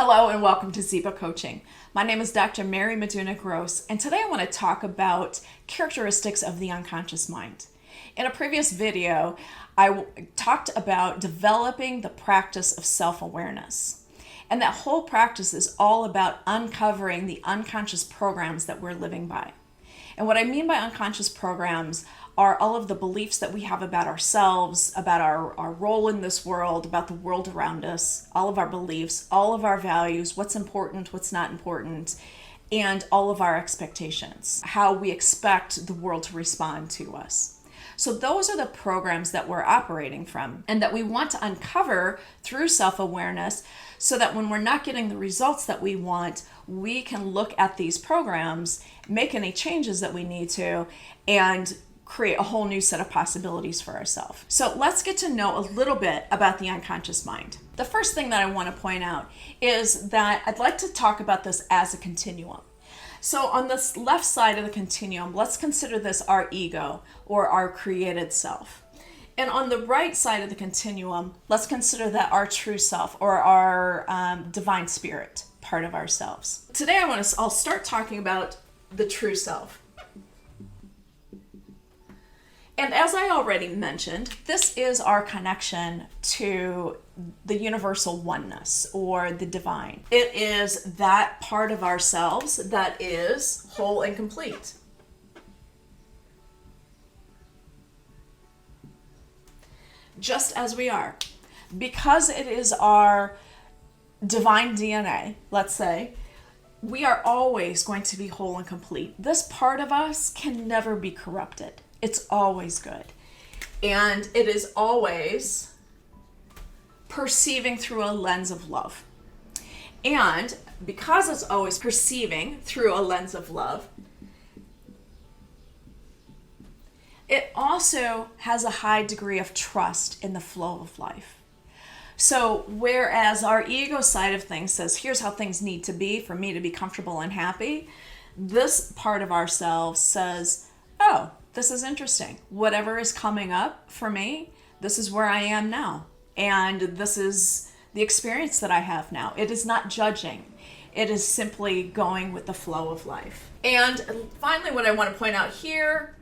Hello and welcome to Ziba Coaching. My name is Dr. Mary Meduna-Gross, and today I want to talk about characteristics of the unconscious mind. In a previous video, I talked about developing the practice of self-awareness. And that whole practice is all about uncovering the unconscious programs that we're living by. And what I mean by unconscious programs are all of the beliefs that we have about ourselves, about our role in this world, about the world around us, all of our beliefs, all of our values, what's important, what's not important, and all of our expectations, how we expect the world to respond to us. So those are the programs that we're operating from and that we want to uncover through self-awareness so that when we're not getting the results that we want, we can look at these programs, make any changes that we need to, and create a whole new set of possibilities for ourselves. So let's get to know a little bit about the unconscious mind. The first thing that I want to point out is that I'd like to talk about this as a continuum. So on this left side of the continuum, let's consider this our ego or our created self. And on the right side of the continuum, let's consider that our true self or our divine spirit part of ourselves. Today I'll start talking about the true self. And as I already mentioned, this is our connection to the universal oneness or the divine. It is that part of ourselves that is whole and complete. Just as we are. Because it is our divine DNA, let's say, we are always going to be whole and complete. This part of us can never be corrupted. It's always good. And it is always perceiving through a lens of love. And because it's always perceiving through a lens of love, it also has a high degree of trust in the flow of life. So whereas our ego side of things says, here's how things need to be for me to be comfortable and happy, this part of ourselves says, oh, this is interesting. Whatever is coming up for me, this is where I am now. And this is the experience that I have now. It is not judging. It is simply going with the flow of life. And finally, what I want to point out here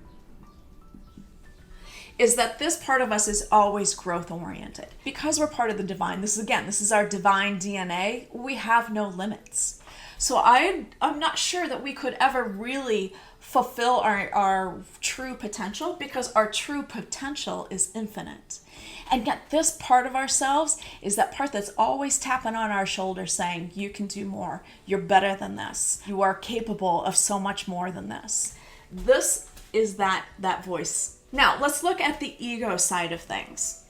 is that this part of us is always growth oriented. Because we're part of the divine, this is our divine DNA, we have no limits. So I'm not sure that we could ever really fulfill our true potential because our true potential is infinite. And yet this part of ourselves is that part that's always tapping on our shoulder saying, you can do more. You're better than this. You are capable of so much more than this. This is that voice. Now, let's look at the ego side of things.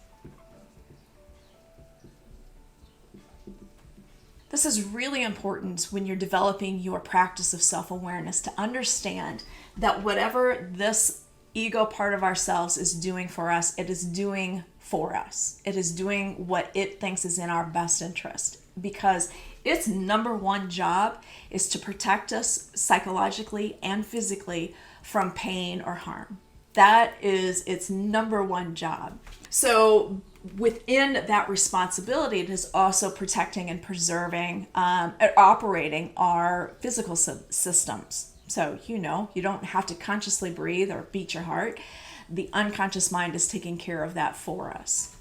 This is really important when you're developing your practice of self-awareness to understand that whatever this ego part of ourselves is doing for us, it is doing for us. It is doing what it thinks is in our best interest because its number one job is to protect us psychologically and physically from pain or harm. That is its number one job. So within that responsibility, it is also protecting and preserving, operating our physical systems. So, you don't have to consciously breathe or beat your heart. The unconscious mind is taking care of that for us.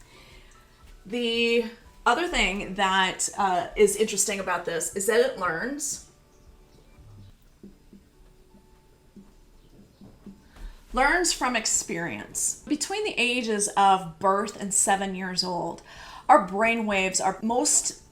The other thing that is interesting about this is that it learns from experience. Between the ages of birth and 7 years old, our brain waves are most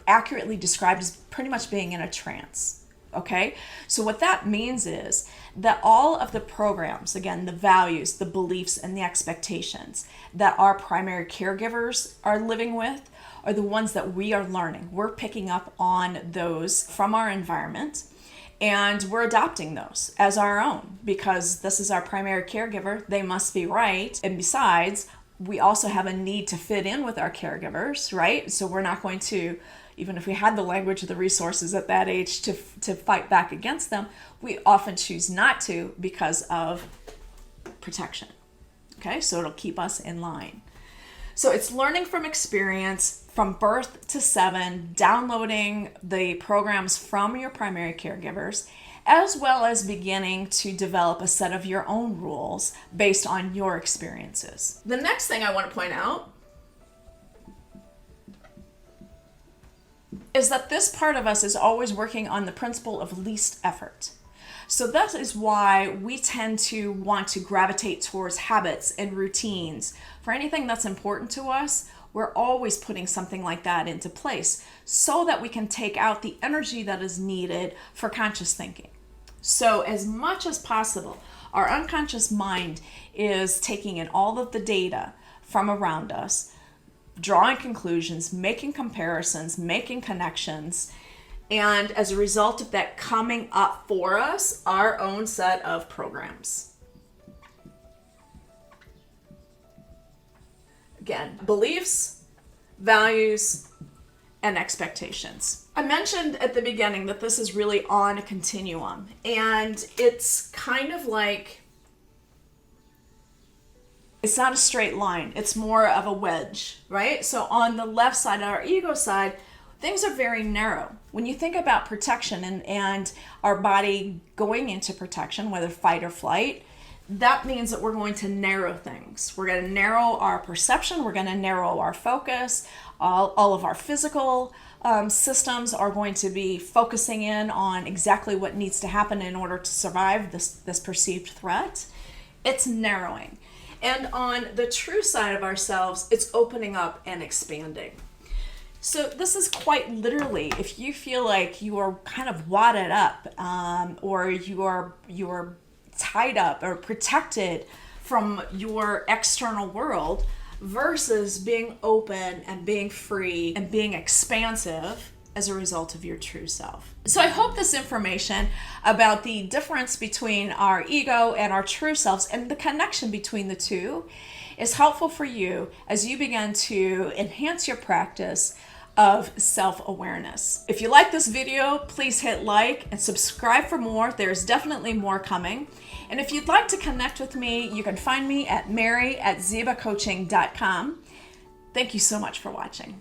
accurately described as pretty much being in a trance. Okay? So what that means is that all of the programs, again, the values, the beliefs, and the expectations that our primary caregivers are living with are the ones that we are learning. We're picking up on those from our environment. And we're adopting those as our own because this is our primary caregiver. They must be right. And besides, we also have a need to fit in with our caregivers, right? So we're not going to, even if we had the language or the resources at that age to fight back against them, we often choose not to because of protection. Okay, so it'll keep us in line. So it's learning from experience, from birth to 7, downloading the programs from your primary caregivers, as well as beginning to develop a set of your own rules based on your experiences. The next thing I want to point out is that this part of us is always working on the principle of least effort. So that is why we tend to want to gravitate towards habits and routines. For anything that's important to us, we're always putting something like that into place so that we can take out the energy that is needed for conscious thinking. So as much as possible, our unconscious mind is taking in all of the data from around us, drawing conclusions, making comparisons, making connections, and as a result of that, coming up for us our own set of programs. Again, beliefs, values, and expectations. I mentioned at the beginning that this is really on a continuum, and it's kind of like, it's not a straight line, it's more of a wedge, right? So on the left side, our ego side, things are very narrow. When you think about protection and our body going into protection, whether fight or flight, that means that we're going to narrow things. We're going to narrow our perception, we're going to narrow our focus, all of our physical systems are going to be focusing in on exactly what needs to happen in order to survive this perceived threat. It's narrowing. And on the true side of ourselves, it's opening up and expanding. So this is quite literally, if you feel like you are kind of wadded up, or you are tied up or protected from your external world, versus being open and being free and being expansive as a result of your true self. So I hope this information about the difference between our ego and our true selves and the connection between the two is helpful for you as you begin to enhance your practice of self-awareness. If you like this video, please hit like and subscribe for more. There's definitely more coming. And if you'd like to connect with me, you can find me at mary@zebacoaching.com. Thank you so much for watching.